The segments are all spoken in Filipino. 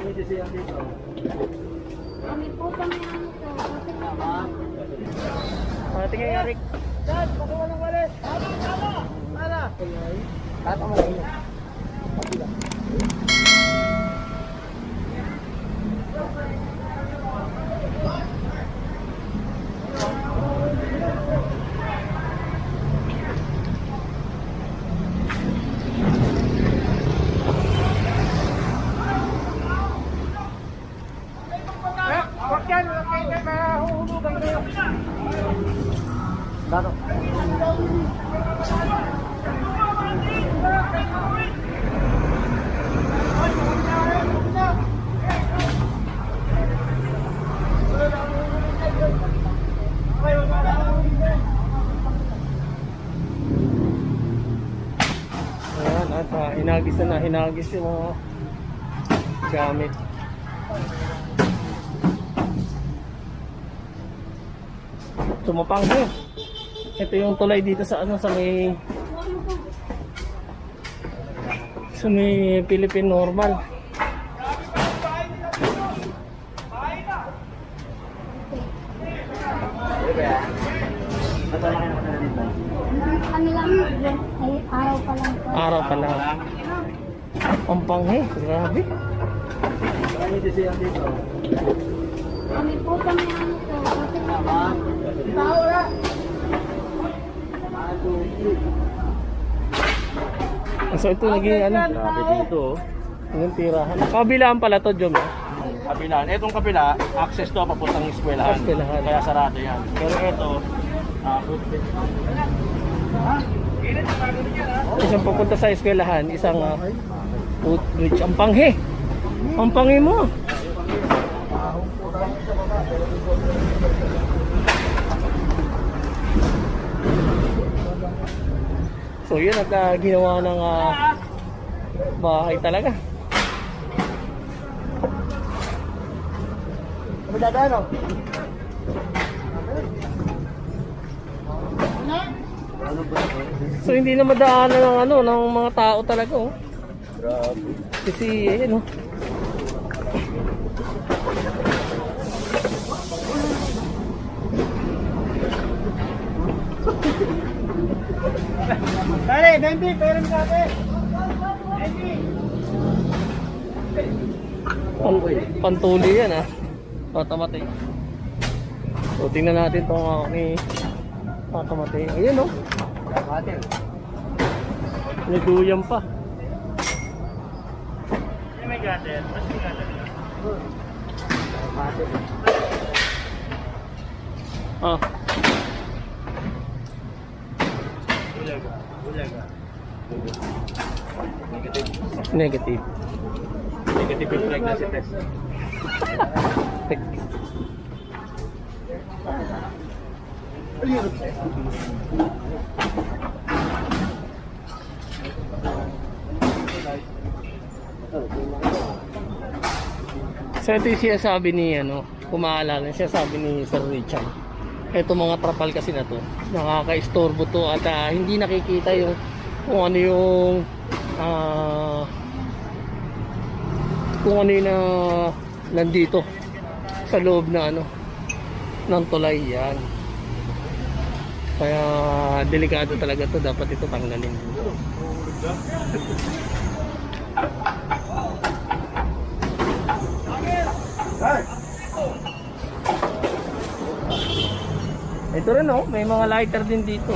Kami po kami ano to. Kasi naman. Tingnan nga, Rick. Dad, pakuha ng walis. Tama. Tata mo lang. Wag yan, mahuhulugan kayo. Dato. Ayan, at hinagis yung mga gamit. Sumapang din. Ito yung tulay dito sa ano, sa may Philippine Normal. Ano lang, ay araw pa lang po. Araw pa lang. Ang panghe, grabe. Kami po kami ano to. Kasi naman. So ito naging ano, Grabe dito. yung tirahan. Kabilaan pala to, Jom. Kapilaan. Itong kapila, access to papuntang eskwelahan. Eskwelahan. Kaya sarado yan. Pero ito, Isang papunta sa eskwelahan, isang footbridge. Ang panghe. Ang panghe mo. So yun at ginawa ng bahay talaga. Ano dadaan o? So hindi na madaanan ng ano ng mga tao talaga oh. Grabe. Kasi ayun oh. Pare, Bendy, pera mo natin. Pantuli yan ah. Tatamatay. So tingnan natin itong ni tatamatay. Ayun oh. Naguyam pa. May gatin. Mas may gatin. Ah. Bulaga. Bulaga. Negative. Negative yung pregnancy test. So ito yung sinasabi ni ano, kung maalala, sinasabi ni Sir Richard. Ito mga trapal kasi na to, nakaka-istorbo to at hindi nakikita yung kung ano yung nandito sa loob na ano ng tulay yan. Kaya delikado talaga to, dapat ito tanggalin. Ito rin oh, may mga lighter din dito.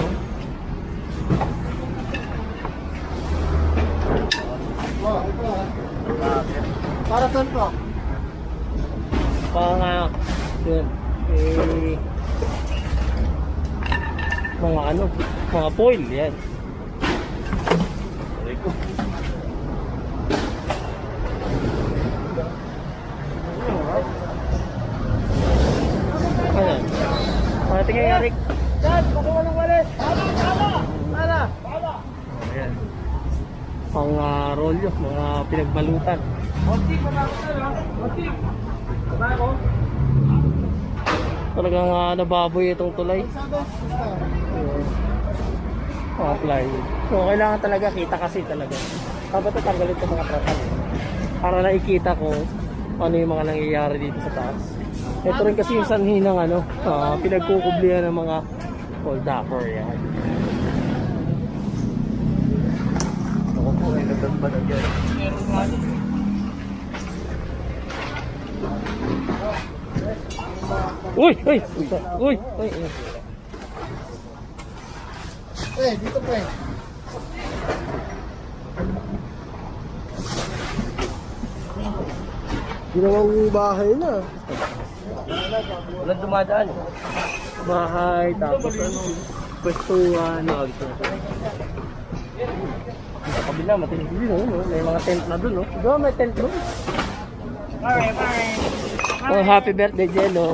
Para saan po? Yun, mga ano, mga foil yan. Ayan. Tingnan nga, Rick. Dad, pakuha ng walis. Tama. Ayan. Mga rolyo, mga pinagbalutan. Ontik, pabakot na. Ontik. Pabakot. Talagang nababoy itong tulay. Apply. So kailangan talaga kita kasi talaga. Dapat tanggalin itong mga trapal. Para nakikita ko ano yung mga nangyayari dito sa taas. Ito rin kasi yung sanhi ng ano, pinagkukublihan ng mga Oldacor yan. Ako po ay nagdagba na dyan. Uy! Uy! Uy! Uy! Dito pre. Ginawang bahay na. Walang dumadaan. Bahay, tapos ano, pwestuhan, Sa kabila, matinig din, no? may mga tent na dun, no? Diba may tent dun? Bye. Oh, happy birthday, Jello.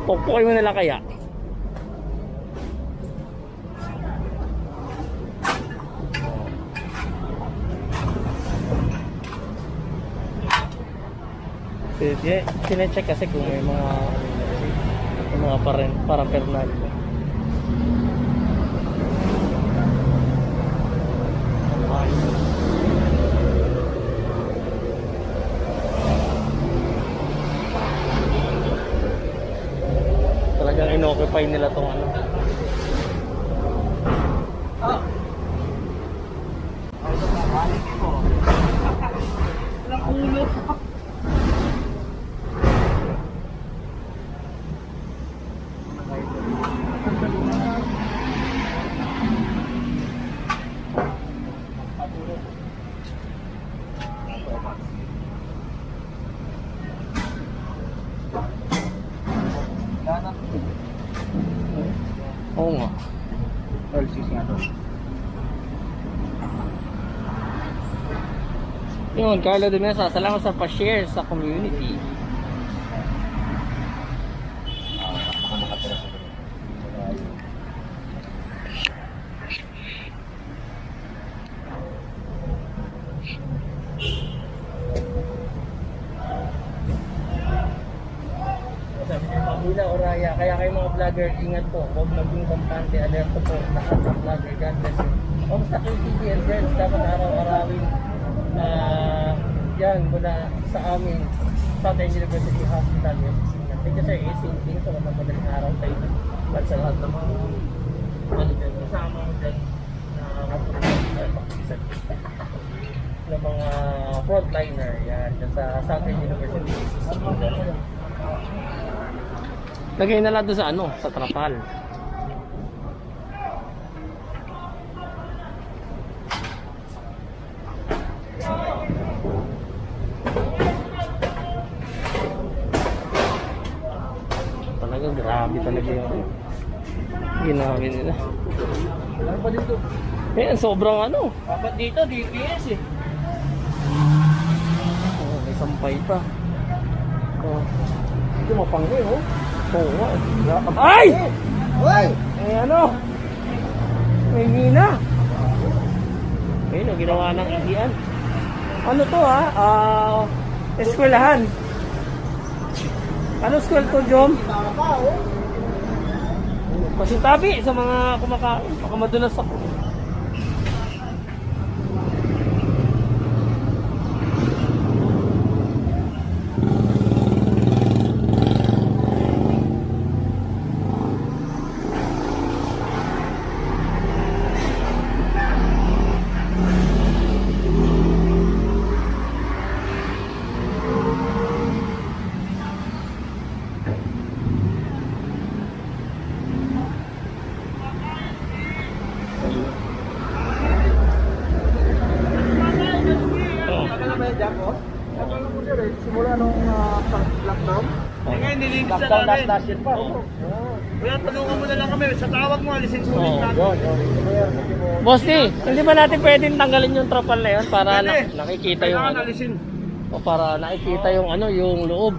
Pukpukin mo nila kaya. Sige, sinecheck kasi kung may mga parapernal. Talagang inoccupy nila tong ano. Oo nga. LCC nga to. Yun, Carlo de Mesa, salamat sa pa-share sa community. Manila, Oraya, kaya kayo mga vlogger, ingat po, huwag maging kampante, alerto po, lahat ng vlogger, God bless you. Kamusta kayo TV and friends, dapat araw-arawin yan mula sa amin, Southern University Hospital, yung opisina. Thank you sir, same sa mga madaling araw tayo, at sa lahat ng mga kasama mo dyan, ng mga frontliner, yan, dyan sa Southern University. Lagay na lang doon sa ano, sa trapal. Talaga grabe talaga yung ginawa nila. Ano pa dito? Eh, sobrang ano. Dapat dito, DPS eh. Oh, may sampay pa. Oh. Ito mapangay, oh. Oo nga. Ay! Hoy! Eh ano? May mina. Ayun, ginawa ng ihian. Ano to ha? Eskwelahan. Ano school to, Jom? Pasintabi sa mga kumakain. Baka madulas ako. Simula nung lockdown? Ngayon, nilinis na Lockdown namin. last year pa. Kuya, tulungan mo na lang kami. Sa tawag mo, alisin ko Oo. ulit namin. Boss T, hindi ba natin pwedeng tanggalin yung trapal na yun para Pwede. nakikita yung Kailangan ano? alisin. O para nakikita yung ano, yung loob.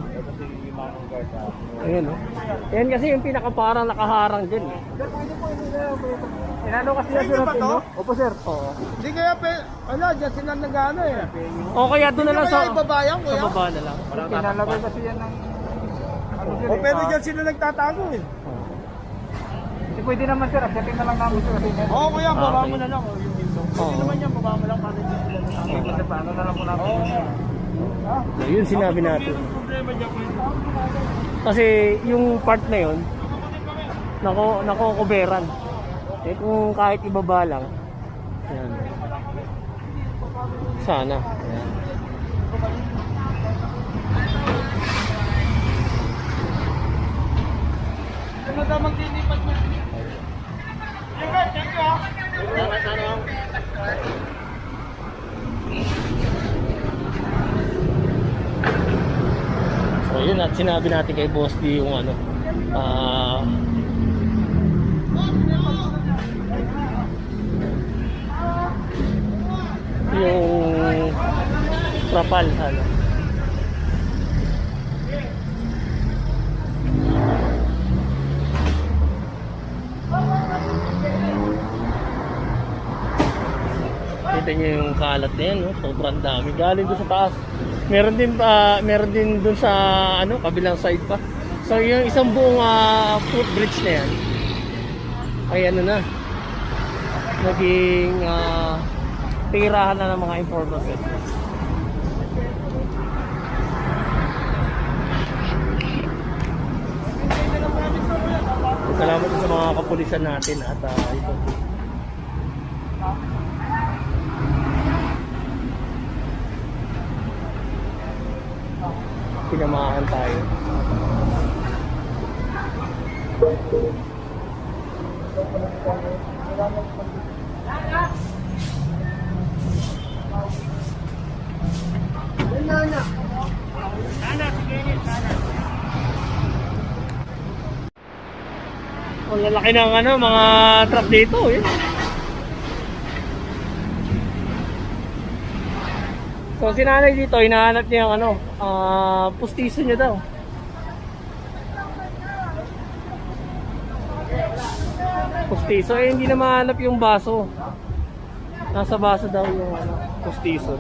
Ayun, oh. Yan kasi yung pinakaparang nakaharang dyan. Eh. Inano kasi yan sila to? Opo, sir. Oo. Hindi kaya, dyan sila nag-ano eh. O kaya doon na lang sa... ibabayan, Sa baba na lang. Pinalagay kasi yan ng... O pero dyan sila nagtatago eh. Hindi pwede naman sir, accepting na lang namin sir. Oo kuya, baba Okay. mo na lang. Yung window. Oo. Hindi naman yan, baba mo lang para hindi sila nagtatago. Kasi paano na lang po natin. So, yun sinabi natin. Yung problema dyan kuya. Kasi yung part na yun, nakokoberan. Eh kung kahit ibaba lang, yan. Sana. Yan. Ano daw maglilipat niya? Thank you. So yun at sinabi natin kay Boss D yung ano, yung trapal ano. Kita niyo yung kalat na yan, no? Sobrang dami. Galing doon sa taas. Meron din doon sa ano, kabilang side pa. So yung isang buong footbridge na yan ay ano na, naging tirahan na ng mga informers. Salamat sa mga kapulisan natin at ito. Pinamahan tayo. Ang lalaki ng ano, mga truck dito eh. So si nanay dito, hinahanap niya yung ano, pustiso niya daw. Pustiso, eh hindi na mahanap yung baso. Nasa baso daw yung ano, pustiso.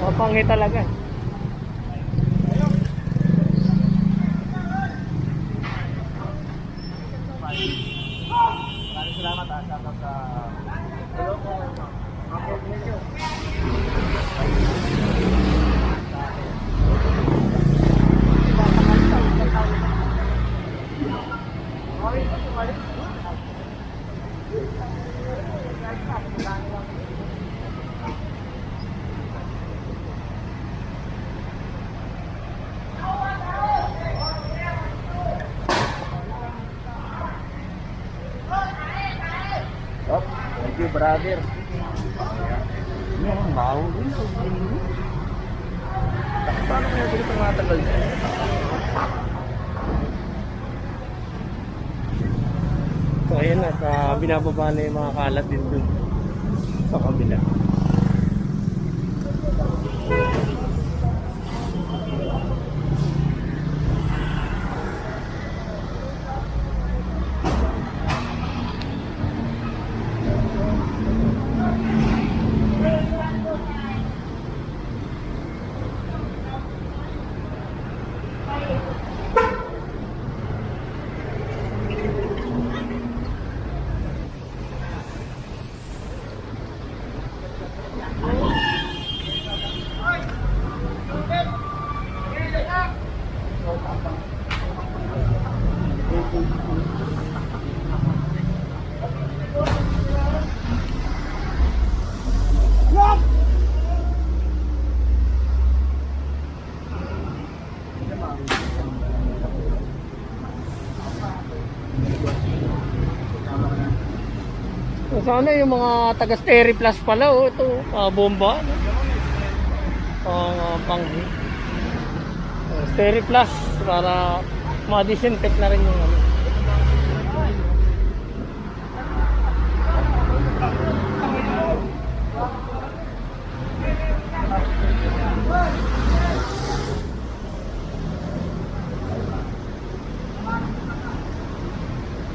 Mapangit talaga. Maraming salamat sa thank you, brother. Yan, baho din. Paano kaya dito matagal? So ayan at binababa na yung mga kalat din dun sa kabila. Sana yung mga taga Steri Plus pala, oh, ito, bomba. Pang Steri Plus para ma-disinfect na rin yung ano.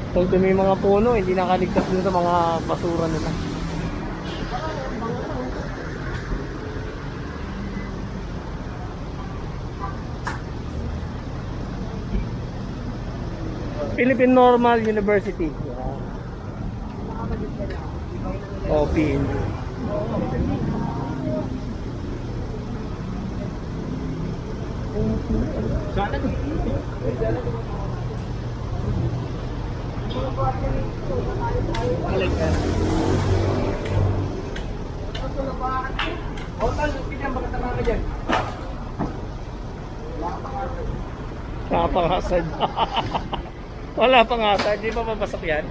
Kung may mga puno, hindi nakaligtas dun sa mga basura nila. Philippine Normal University. O, PNU. Kapangasad. Wala pang asad, di ba mapasok yan?